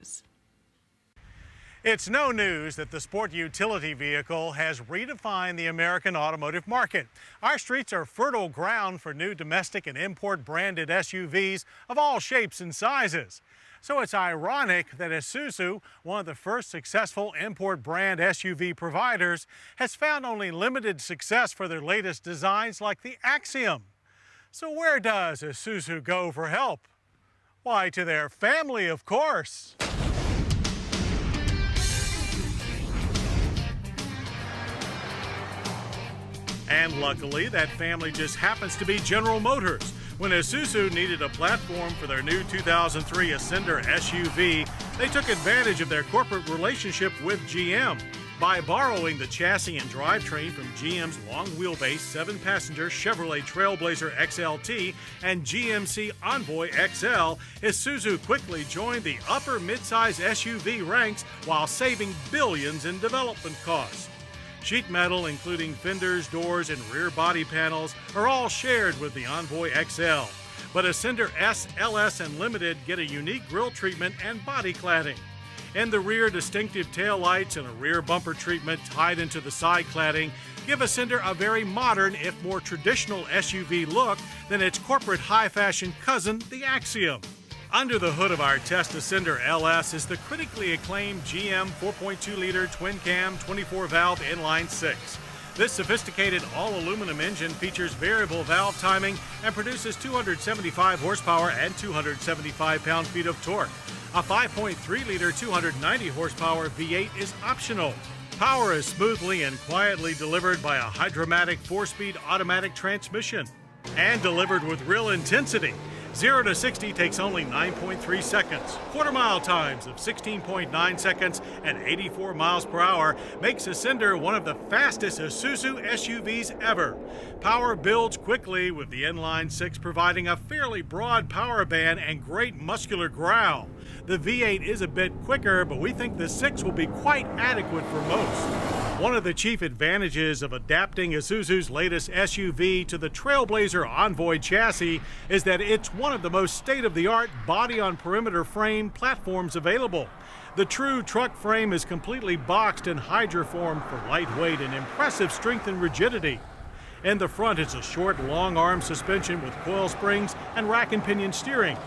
News. It's no news that the sport utility vehicle has redefined the American automotive market. Our streets are fertile ground for new domestic and import branded SUVs of all shapes and sizes. So it's ironic that Isuzu, one of the first successful import brand SUV providers, has found only limited success for their latest designs like the Axiom. So where does Isuzu go for help? Why, to their family, of course. And luckily, that family just happens to be General Motors. When Isuzu needed a platform for their new 2003 Ascender SUV, they took advantage of their corporate relationship with GM by borrowing the chassis and drivetrain from GM's long-wheelbase 7-passenger Chevrolet Trailblazer XLT and GMC Envoy XL. Isuzu quickly joined the upper midsize SUV ranks while saving billions in development costs. Sheet metal, including fenders, doors, and rear body panels, are all shared with the Envoy XL. But Ascender S, LS, and Limited get a unique grille treatment and body cladding. In the rear, distinctive taillights and a rear bumper treatment tied into the side cladding give Ascender a very modern, if more traditional SUV look than its corporate high-fashion cousin, the Axiom. Under the hood of our test Ascender LS is the critically acclaimed GM 4.2-liter twin-cam 24-valve inline-6. This sophisticated all-aluminum engine features variable valve timing and produces 275 horsepower and 275 pound-feet of torque. A 5.3-liter 290 horsepower V8 is optional. Power is smoothly and quietly delivered by a Hydromatic 4-speed automatic transmission and delivered with real intensity. 0 to 60 takes only 9.3 seconds. Quarter-mile times of 16.9 seconds and 84 miles per hour makes Ascender one of the fastest Isuzu SUVs ever. Power builds quickly, with the inline-6 providing a fairly broad power band and great muscular growl. The V8 is a bit quicker, but we think the 6 will be quite adequate for most. One of the chief advantages of adapting Isuzu's latest SUV to the Trailblazer Envoy chassis is that it's one of the most state-of-the-art body-on-perimeter frame platforms available. The true truck frame is completely boxed and hydroformed for lightweight and impressive strength and rigidity. In the front, it's a short, long-arm suspension with coil springs and rack and pinion steering.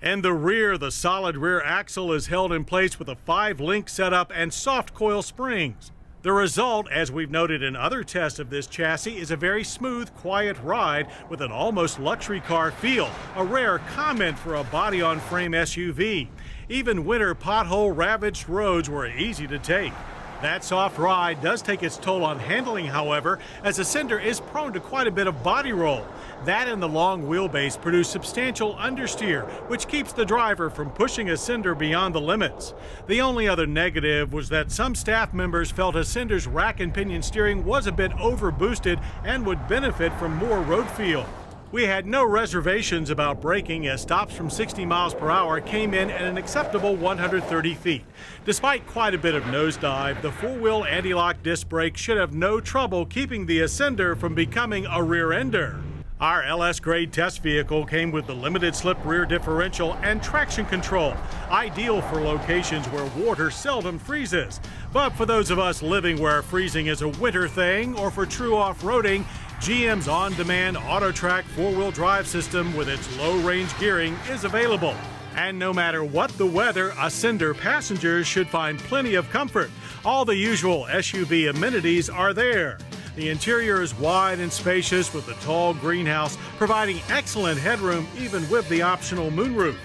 In the rear, the solid rear axle is held in place with a 5-link setup and soft coil springs. The result, as we've noted in other tests of this chassis, is a very smooth, quiet ride with an almost luxury car feel, a rare comment for a body-on-frame SUV. Even winter pothole-ravaged roads were easy to take. That soft ride does take its toll on handling, however, as Ascender is prone to quite a bit of body roll. That and the long wheelbase produce substantial understeer, which keeps the driver from pushing Ascender beyond the limits. The only other negative was that some staff members felt Ascender's rack and pinion steering was a bit overboosted and would benefit from more road feel. We had no reservations about braking, as stops from 60 miles per hour came in at an acceptable 130 feet. Despite quite a bit of nosedive, the 4-wheel anti-lock disc brake should have no trouble keeping the Ascender from becoming a rear-ender. Our LS grade test vehicle came with the limited slip rear differential and traction control, ideal for locations where water seldom freezes. But for those of us living where freezing is a winter thing, or for true off-roading, GM's on-demand AutoTrack 4-wheel drive system with its low-range gearing is available. And no matter what the weather, Ascender passengers should find plenty of comfort. All the usual SUV amenities are there. The interior is wide and spacious with a tall greenhouse, providing excellent headroom even with the optional moonroof.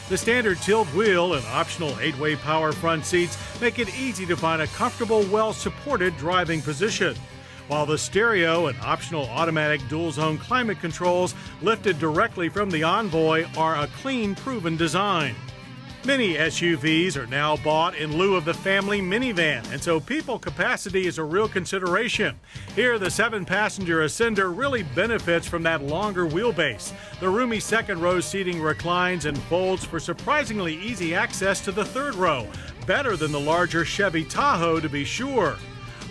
The standard tilt wheel and optional 8-way power front seats make it easy to find a comfortable, well-supported driving position. While the stereo and optional automatic dual-zone climate controls lifted directly from the Envoy are a clean, proven design. Many SUVs are now bought in lieu of the family minivan, and so people capacity is a real consideration. Here, the 7-passenger Ascender really benefits from that longer wheelbase. The roomy second-row seating reclines and folds for surprisingly easy access to the third row, better than the larger Chevy Tahoe to be sure.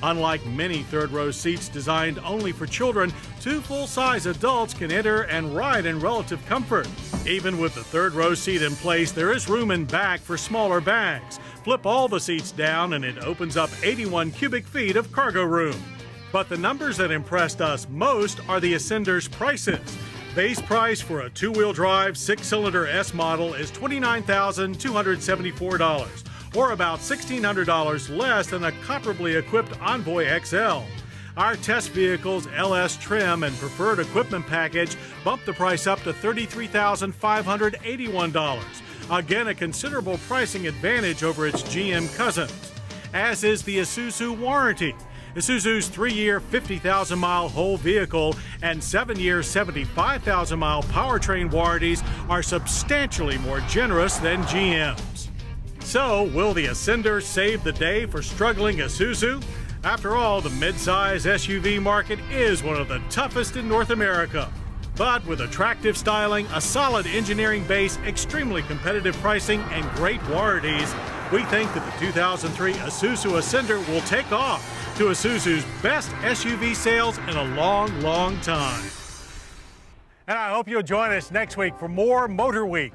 Unlike many third-row seats designed only for children, 2 full-size adults can enter and ride in relative comfort. Even with the third-row seat in place, there is room in back for smaller bags. Flip all the seats down and it opens up 81 cubic feet of cargo room. But the numbers that impressed us most are the Ascender's prices. Base price for a 2-wheel drive 6-cylinder S model is $29,274, or about $1,600 less than a comparably equipped Envoy XL. Our test vehicle's LS trim and preferred equipment package bumped the price up to $33,581. Again, a considerable pricing advantage over its GM cousins, as is the Isuzu warranty. Isuzu's 3-year, 50,000-mile whole vehicle and 7-year, 75,000-mile powertrain warranties are substantially more generous than GM's. So, will the Ascender save the day for struggling Isuzu? After all, the midsize SUV market is one of the toughest in North America. But with attractive styling, a solid engineering base, extremely competitive pricing, and great warranties, we think that the 2003 Isuzu Ascender will take off to Isuzu's best SUV sales in a long, long time. And I hope you'll join us next week for more Motorweek,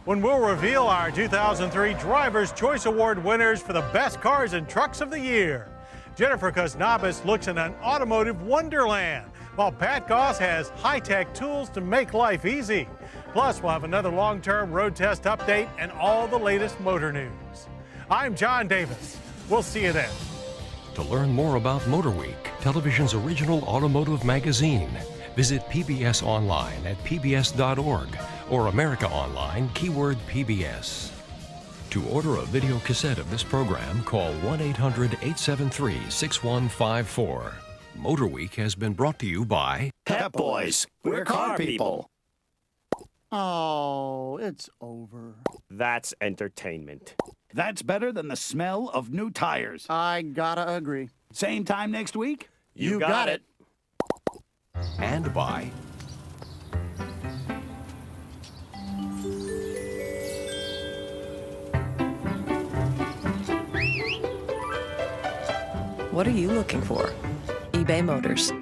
when we'll reveal our 2003 Driver's Choice Award winners for the best cars and trucks of the year. Jennifer Cosnabas looks at an automotive wonderland, while Pat Goss has high-tech tools to make life easy. Plus, we'll have another long-term road test update and all the latest motor news. I'm John Davis. We'll see you then. To learn more about Motorweek, television's original automotive magazine, visit PBS online at pbs.org or America Online, keyword PBS. To order a video cassette of this program, call 1-800-873-6154. Motorweek has been brought to you by Pep Boys. We're car people. Oh, it's over. That's entertainment. That's better than the smell of new tires. I gotta agree. Same time next week? You got it. and by What are you looking for? eBay Motors.